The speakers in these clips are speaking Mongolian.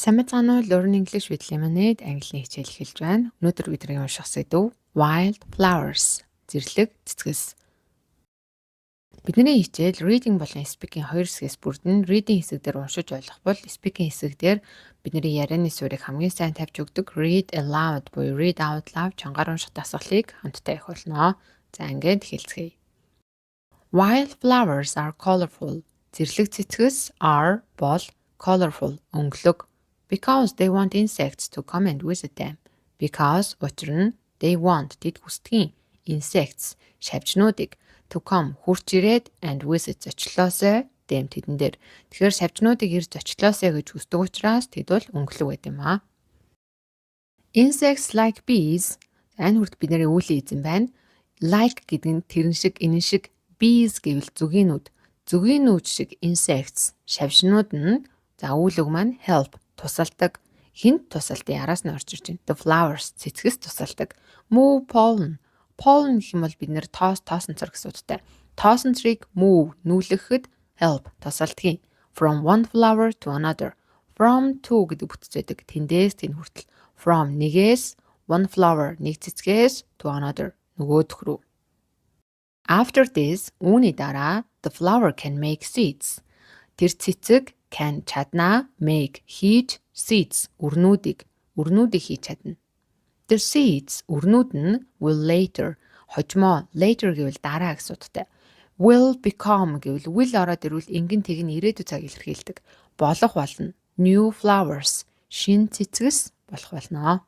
Сайн мэцгаана уу? Learn English with Lemonade англи хичээл эхэлж байна. Өнөөдөр бидний унших сэдв Wild Flowers. Зэрлэг цэцгэс. Бидний хичээл reading болон speaking хоёр хэсгээс бүрдэн. Reading хэсэг дээр уншиж ойлгох бол speaking хэсэг дээр бидний ярианы суурийг хамгийн сайн тавьж өгдөг read aloud буюу read out loud чангаар унших дасгалыг хамтдаа их болно. За ингээд эхэлцгээе. Wild flowers are colorful. Зэрлэг цэцгэс are бол colorful өнгөлөг. Because they want insects to come and visit them. Because учир нь they want тэд хүсдэг insects шавжнуудыг to come хурж ирээд and visit зочлоосоо them тэдэн дээр. Тэгэхээр шавжнуудыг ирж зочлоосоо гэж хүсдэг учраас тэд бол өнгөлөг байт юм аа. Insects like bees энэ хүрд бидний үүлийн эзэн байна. Like гэдэг нь тэрэн шиг энэ шиг bees гэвэл зүгийнүүд шиг insects шавжнууд нь за үүлэг маань help тусалдаг. Хинт тусалдын араас нь орж ирж байна. The flowers цэцгэс тусалдаг. Move pollen. Pollen гэх юм бол бид нэр тоосонцор гэсэн утгатай. Тоосонцрыг move нүүлгэхэд help тусалдаг. From one flower to another. From to гэдэг бүтцээдэг. Тэндээс тэн хүртэл. From нэгээс one flower нэг цэцгээс to another нөгөөх рүү. After this үүний дараа the flower can make seeds. Тэр цэцэг can чадна make хийж seeds өрнүүдийг хийж чадна. The seeds өрнүүд нь will later хожмоо later гэвэл дараа гэсэн утгатай. Will become гэвэл will ороод ирвэл ингэн тэг нь ирээдүйн цаг илэрхийлдэг. Болох болно. New flowers шин цэцгэс болох болно.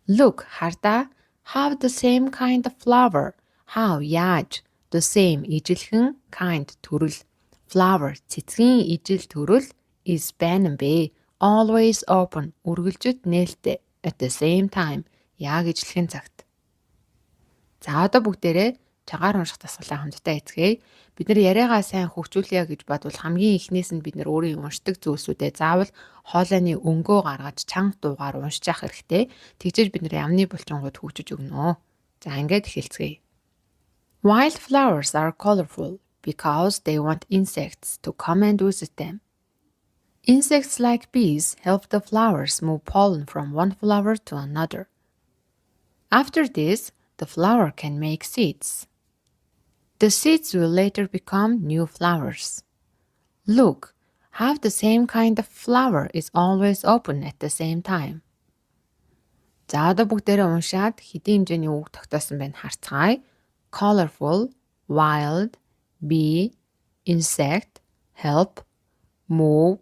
Look хардаа have the same kind of flower. How яаж the same ижилхэн kind төрөл flower цэцгийн ижил төрөл is байна бэ. Always open үргэлжид нээлттэй at the same time яг ижилхэн цагт. За одоо бүгдээрээ чагаар унших дасгалаа хамтдаа эцгээе. Бид нар яриагаа сайн хөгжүүлье гэж бодвол хамгийн эхнээс нь бид нар өөрийн уншдаг зүйлсүүдээ заавал хоолойны өнгөө гаргаж чанга дуугаар уншиж явах хэрэгтэй. Тэгжээж бид нар ямны булчингууд хөгжиж өгнө. За ингээд эхэлцгээе. Wild flowers are colorful because they want insects to come and visit them. Insects like bees help the flowers move pollen from one flower to another. After this, the flower can make seeds. The seeds will later become new flowers. Look, have the same kind of flower is always open at the same time. За одоо бүгдээрээ уншаад хэдийн хэмжээний үг тогтоосон байна харцгаая. Colorful, wild, bee, insect, help, move,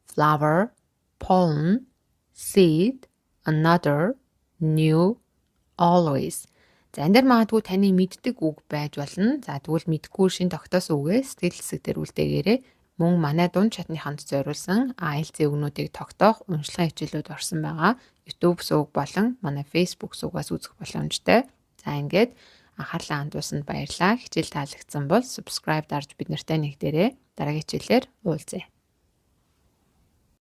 flower, pollen, seed, another, new, always. За энэ дэр магадгүй таны мэддэг үг байж болно. За тэгвэл мэдгүй шин тогтоосон үгээс сэтгэл хэсэг дээр үлдээгээрэй. Мөн манай дунд чатны ханд зориулсан IELTS үгнүүдийг тогтоох уншлагын хичээлүүд орсон байгаа. YouTube сувг болон манай Facebook сувгаас үзэх боломжтой. За ингээд анхаарлаа хандуулсанд баярлалаа. Хичээл таалагдсан бол subscribe дарж бид нартай нэгдээрэй. Дараагийн хичээлээр уулзъя.